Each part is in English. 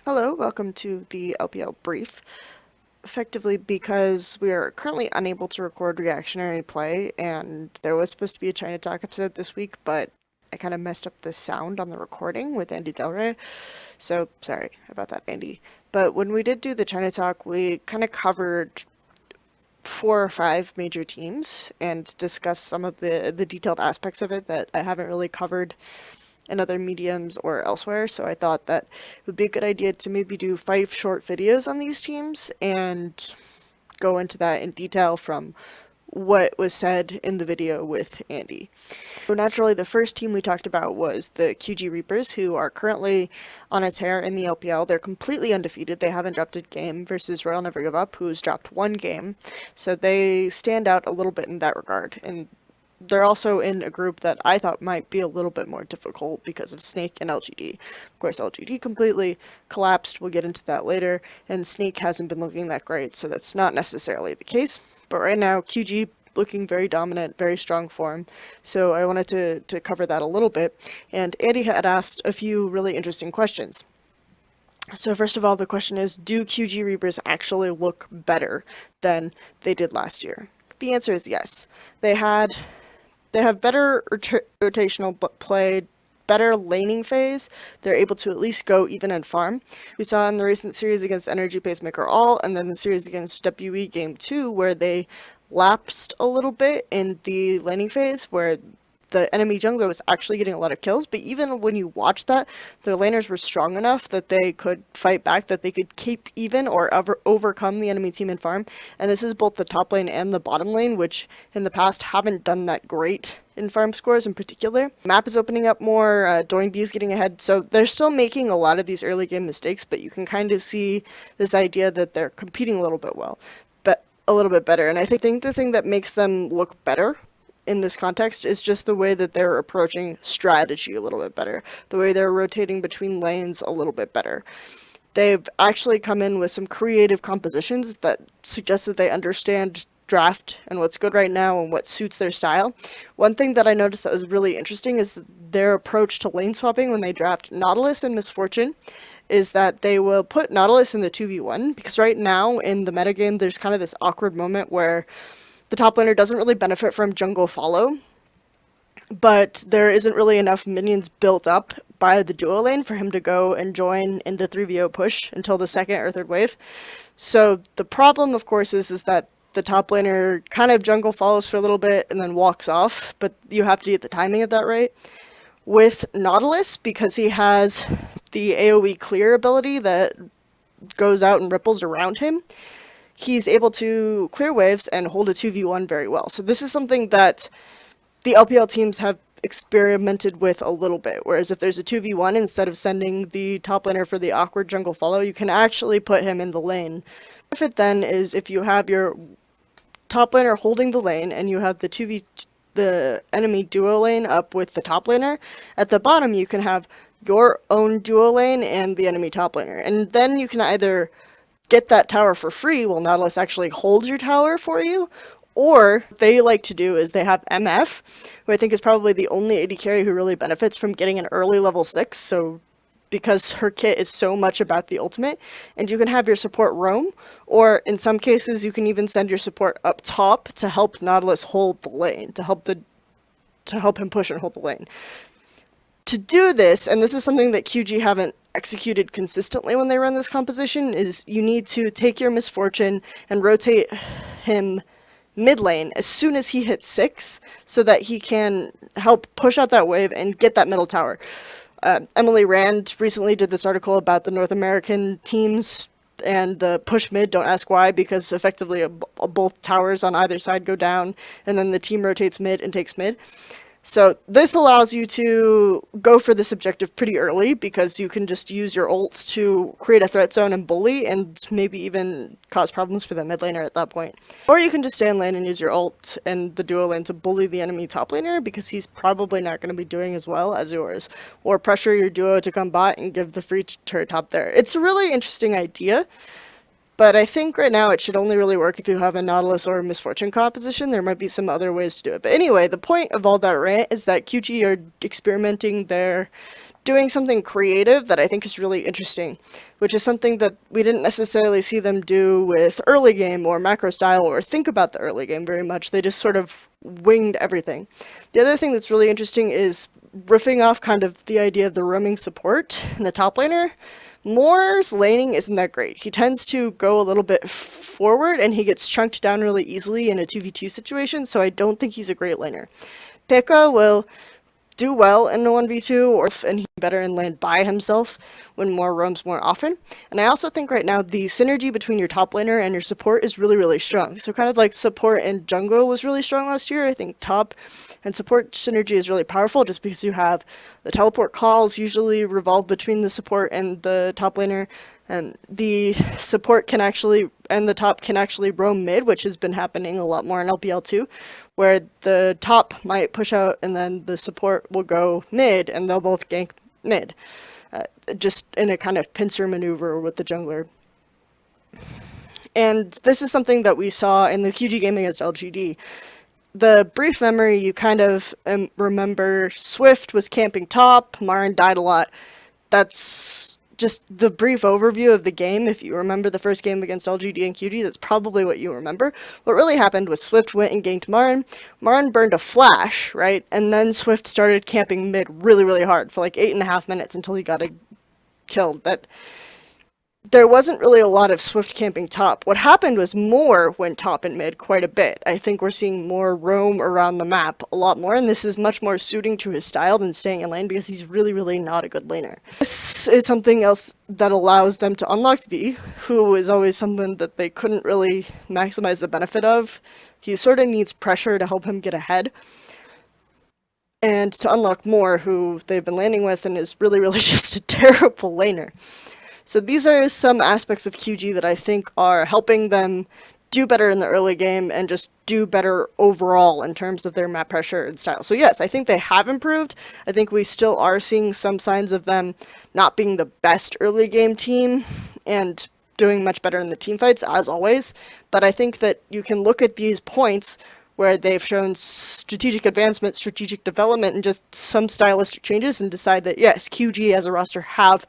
Hello, welcome to the LPL Brief. Effectively because we are currently unable to record reactionary play, and there was supposed to be a China Talk episode this week, but I kind of messed up the sound on the recording with Andy Del Rey, so sorry about that, Andy. But when we did do the China Talk, we kind of covered 4 or 5 major teams and discussed some of the detailed aspects of it that I haven't really covered in other mediums or elsewhere, so I thought that it would be a good idea to maybe do 5 short videos on these teams and go into that in detail from what was said in the video with Andy. So naturally, the first team we talked about was the QG Reapers, who are currently on a tear in the LPL. They're completely undefeated. They haven't dropped a game versus Royal Never Give Up, who's dropped 1 game. So they stand out a little bit in that regard. And they're also in a group that I thought might be a little bit more difficult because of Snake and LGD. Of course, LGD completely collapsed. We'll get into that later. And Snake hasn't been looking that great, so that's not necessarily the case. But right now, QG looking very dominant, very strong form. So I wanted to cover that a little bit. And Andy had asked a few really interesting questions. So first of all, the question is, do QG Reapers actually look better than they did last year? The answer is yes. They have better rotational play, better laning phase. They're able to at least go even and farm. We saw in the recent series against Energy Pacemaker All, and then the series against WE Game 2, where they lapsed a little bit in the laning phase, where the enemy jungler was actually getting a lot of kills, but even when you watch that, their laners were strong enough that they could fight back, that they could keep even or overcome the enemy team in farm. And this is both the top lane and the bottom lane, which in the past haven't done that great in farm scores in particular. Map is opening up more, Doing B is getting ahead, so they're still making a lot of these early game mistakes, but you can kind of see this idea that they're competing a little bit well, but a little bit better. And I think the thing that makes them look better in this context is just the way that they're approaching strategy a little bit better, the way they're rotating between lanes a little bit better. They've actually come in with some creative compositions that suggest that they understand draft and what's good right now and what suits their style. One thing that I noticed that was really interesting is their approach to lane swapping when they draft Nautilus and Misfortune is that they will put Nautilus in the 2v1, because right now in the metagame there's kind of this awkward moment where the top laner doesn't really benefit from jungle follow, but there isn't really enough minions built up by the duo lane for him to go and join in the 3v0 push until the second or third wave. So the problem, of course, is that the top laner kind of jungle follows for a little bit and then walks off, but you have to get the timing of that right. With Nautilus, because he has the AoE clear ability that goes out and ripples around him, he's able to clear waves and hold a 2v1 very well. So this is something that the LPL teams have experimented with a little bit, whereas if there's a 2v1, instead of sending the top laner for the awkward jungle follow, you can actually put him in the lane. The benefit then is if you have your top laner holding the lane and you have the enemy duo lane up with the top laner, at the bottom you can have your own duo lane and the enemy top laner, and then you can either get that tower for free while Nautilus actually holds your tower for you, or they like to do is they have MF, who I think is probably the only AD carry who really benefits from getting an early level 6, so because her kit is so much about the ultimate, and you can have your support roam, or in some cases you can even send your support up top to help Nautilus hold the lane, to help him push and hold the lane. To do this, and this is something that QG haven't executed consistently when they run this composition, is you need to take your Misfortune and rotate him mid lane as soon as he hits 6 so that he can help push out that wave and get that middle tower. Emily Rand recently did this article about the North American teams and the push mid, don't ask why, because effectively both towers on either side go down and then the team rotates mid and takes mid. So this allows you to go for this objective pretty early, because you can just use your ults to create a threat zone and bully, and maybe even cause problems for the mid laner at that point. Or you can just stay in lane and use your ult and the duo lane to bully the enemy top laner, because he's probably not going to be doing as well as yours. Or pressure your duo to come bot and give the free turret top there. It's a really interesting idea. But I think right now it should only really work if you have a Nautilus or a Misfortune composition. There might be some other ways to do it. But anyway, the point of all that rant is that QG are experimenting their doing something creative that I think is really interesting, which is something that we didn't necessarily see them do with early game or macro style or think about the early game very much. They just sort of winged everything. The other thing that's really interesting is riffing off kind of the idea of the roaming support in the top laner. Moore's laning isn't that great. He tends to go a little bit forward and he gets chunked down really easily in a 2v2 situation, so I don't think he's a great laner. Pekka will do well in a 1v2, and he's better and land by himself when Moore roams more often. And I also think right now the synergy between your top laner and your support is really, really strong. So kind of like support and jungle was really strong last year, I think top and support synergy is really powerful just because you have the teleport calls usually revolve between the support and the top laner, and the support can actually, and the top can actually roam mid, which has been happening a lot more in LPL 2, where the top might push out and then the support will go mid and they'll both gank mid. Just in a kind of pincer maneuver with the jungler. And this is something that we saw in the QG game against LGD. The brief memory, you kind of remember Swift was camping top, Marin died a lot. That's just the brief overview of the game. If you remember the first game against LGD and QG, that's probably what you remember. What really happened was Swift went and ganked Marin. Marin burned a flash, right? And then Swift started camping mid really, really hard for like 8.5 minutes until he got a kill. That there wasn't really a lot of Swift camping top. What happened was Moore went top and mid quite a bit. I think we're seeing Moore roam around the map a lot more, and this is much more suiting to his style than staying in lane because he's really, really not a good laner. This is something else that allows them to unlock V, who is always someone that they couldn't really maximize the benefit of. He sort of needs pressure to help him get ahead. And to unlock Moore, who they've been landing with and is really, really just a terrible laner. So these are some aspects of QG that I think are helping them do better in the early game and just do better overall in terms of their map pressure and style. So yes, I think they have improved. I think we still are seeing some signs of them not being the best early game team and doing much better in the team fights, as always. But I think that you can look at these points where they've shown strategic advancement, strategic development, and just some stylistic changes and decide that yes, QG as a roster have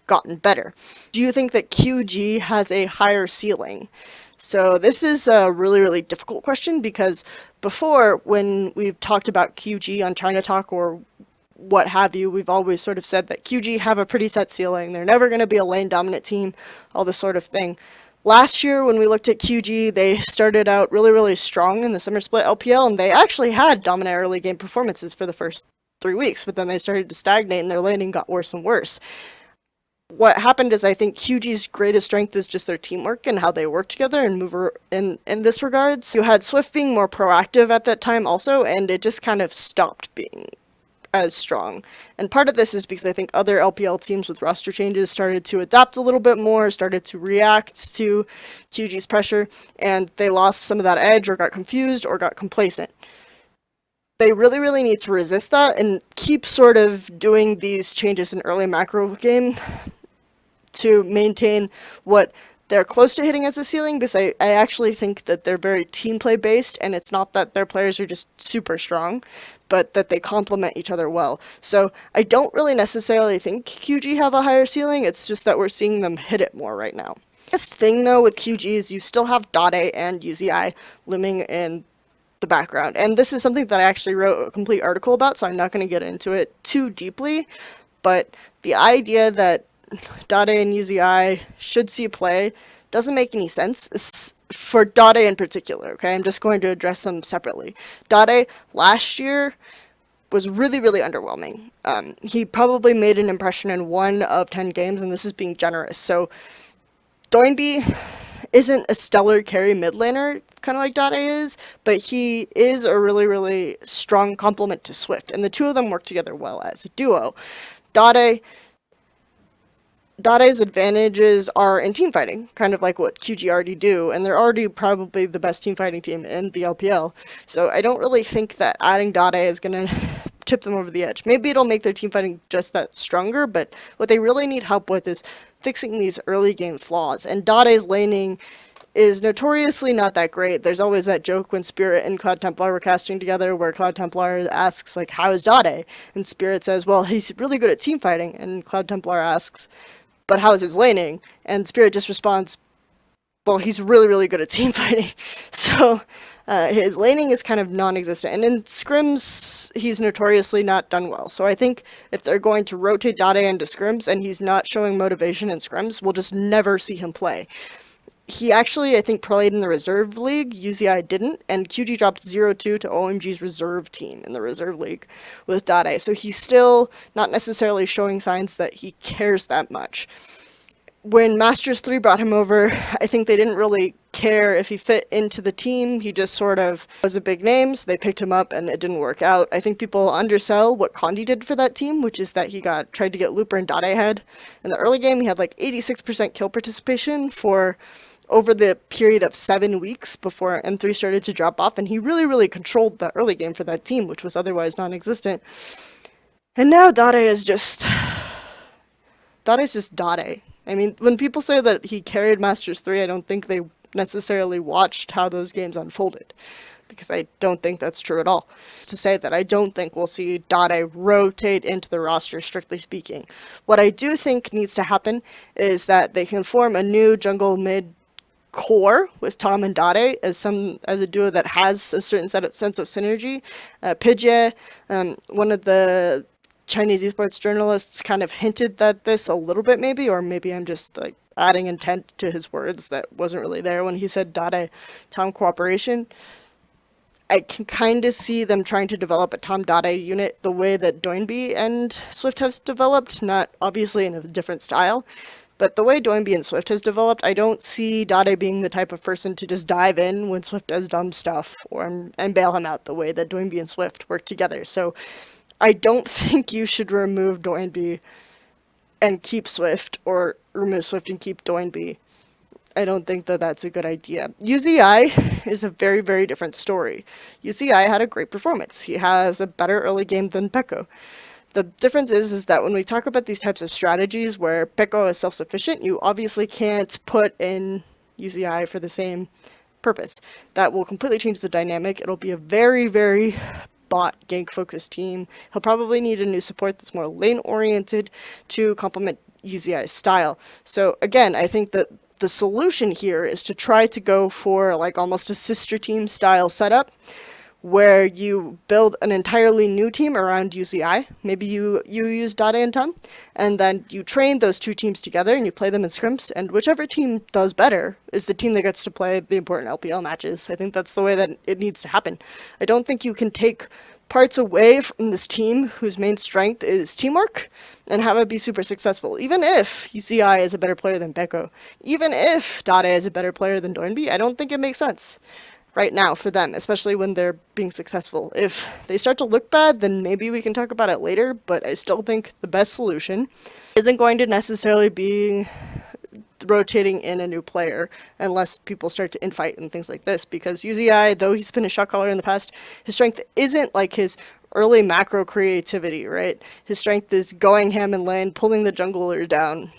gotten better. Do you think that QG has a higher ceiling? So this is a really, really difficult question because before, when we've talked about QG on China Talk or what have you, we've always sort of said that QG have a pretty set ceiling. They're never going to be a lane dominant team, all this sort of thing. Last year, when we looked at QG, they started out really, really strong in the summer split LPL, and they actually had dominant early game performances for the first 3 weeks, but then they started to stagnate and their laning got worse and worse. What happened is I think QG's greatest strength is just their teamwork and how they work together and move in this regards. You had Swift being more proactive at that time also, and it just kind of stopped being as strong. And part of this is because I think other LPL teams with roster changes started to adapt a little bit more, started to react to QG's pressure, and they lost some of that edge or got confused or got complacent. They really, really need to resist that and keep sort of doing these changes in early macro game to maintain what they're close to hitting as a ceiling, because I actually think that they're very team play based, and it's not that their players are just super strong, but that they complement each other well. So I don't really necessarily think QG have a higher ceiling, it's just that we're seeing them hit it more right now. This thing though with QG is you still have dade and UZI looming in the background, and this is something that I actually wrote a complete article about, so I'm not going to get into it too deeply, but the idea that dade and UZI should see play doesn't make any sense for dade in particular, okay? I'm just going to address them separately. Dade last year was really, really underwhelming. He probably made an impression in 1 of 10 games, and this is being generous. So Doinby isn't a stellar carry mid laner, kind of like dade is, but he is a really, really strong complement to Swift, and the two of them work together well as a duo. Dade's advantages are in team fighting, kind of like what QG already do, and they're already probably the best team fighting team in the LPL, so I don't really think that adding dade is going to tip them over the edge. Maybe it'll make their team fighting just that stronger, but what they really need help with is fixing these early game flaws, and dade's laning is notoriously not that great. There's always that joke when Spirit and Cloud Templar were casting together where Cloud Templar asks, like, how is dade? And Spirit says, well, he's really good at team fighting. And Cloud Templar asks, but how is his laning? And Spirit just responds, well, he's really, really good at team fighting. So his laning is kind of non-existent. And in scrims, he's notoriously not done well. So I think if they're going to rotate dade into scrims and he's not showing motivation in scrims, we'll just never see him play. He actually, I think, played in the reserve league. UZI didn't, and QG dropped 0-2 to OMG's reserve team in the reserve league with dade. So he's still not necessarily showing signs that he cares that much. When Masters 3 brought him over, I think they didn't really care if he fit into the team. He just sort of was a big name, so they picked him up and it didn't work out. I think people undersell what Condi did for that team, which is that he tried to get Looper and dade ahead. In the early game, he had like 86% kill participation for over the period of 7 weeks before M3 started to drop off, and he really, really controlled the early game for that team, which was otherwise non-existent. And now dade is just dade. I mean, when people say that he carried Masters 3, I don't think they necessarily watched how those games unfolded, because I don't think that's true at all. To say that I don't think we'll see dade rotate into the roster, strictly speaking. What I do think needs to happen is that they can form a new jungle mid core with Tom and dade as a duo that has a certain sense of synergy. Pidgey, one of the Chinese esports journalists, kind of hinted at this a little bit, maybe, or maybe I'm just like adding intent to his words that wasn't really there when he said dade Tom cooperation. I can kind of see them trying to develop a Tom dade unit the way that Doinby and Swift have developed, not obviously in a different style. But the way Doinby and Swift has developed, I don't see dade being the type of person to just dive in when Swift does dumb stuff and bail him out the way that Doinby and Swift work together. So I don't think you should remove Doinby and keep Swift, or remove Swift and keep Doinby. I don't think that that's a good idea. UZI is a very, very different story. UZI had a great performance. He has a better early game than Peko. The difference is that when we talk about these types of strategies where Peko is self-sufficient, you obviously can't put in UZI for the same purpose. That will completely change the dynamic. It'll be a very, very bot gank-focused team. He'll probably need a new support that's more lane-oriented to complement UZI's style. So again, I think that the solution here is to try to go for like almost a sister team style setup, where you build an entirely new team around UZI. Maybe you use dade and Tom, and then you train those two teams together and you play them in scrims, and whichever team does better is the team that gets to play the important LPL matches. I think that's the way that it needs to happen. I don't think you can take parts away from this team whose main strength is teamwork and have it be super successful. Even if UZI is a better player than Peko, even if dade is a better player than Doinby, I don't think it makes sense right now for them, especially when they're being successful. If they start to look bad, then maybe we can talk about it later, but I still think the best solution isn't going to necessarily be rotating in a new player unless people start to infight and things like this, because UZI, though he's been a shot caller in the past, his strength isn't like his early macro creativity, right? His strength is going ham in lane, pulling the jungler down,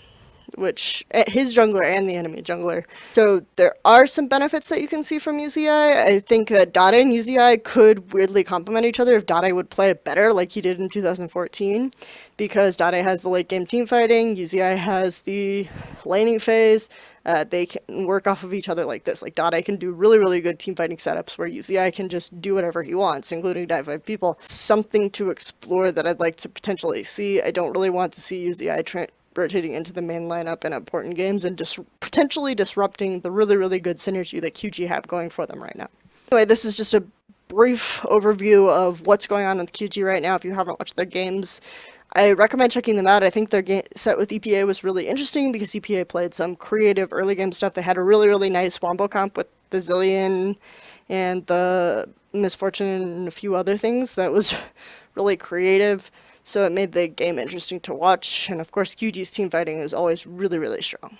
which his jungler and the enemy jungler. So there are some benefits that you can see from UZI. I think that dade and UZI could weirdly complement each other if dade would play it better like he did in 2014, because dade has the late game team fighting, UZI has the laning phase. They can work off of each other like this. Like dade can do really, really good team fighting setups where UZI can just do whatever he wants, including dive 5 people. Something to explore that I'd like to potentially see. I don't really want to see UZI rotating into the main lineup in important games and potentially disrupting the really, really good synergy that QG have going for them right now. Anyway, this is just a brief overview of what's going on with QG right now. If you haven't watched their games, I recommend checking them out. I think their set with EPA was really interesting because EPA played some creative early game stuff. They had a really, really nice Wombo comp with the Zillion and the Misfortune and a few other things that was really creative. So it made the game interesting to watch, and of course QG's team fighting is always really, really strong.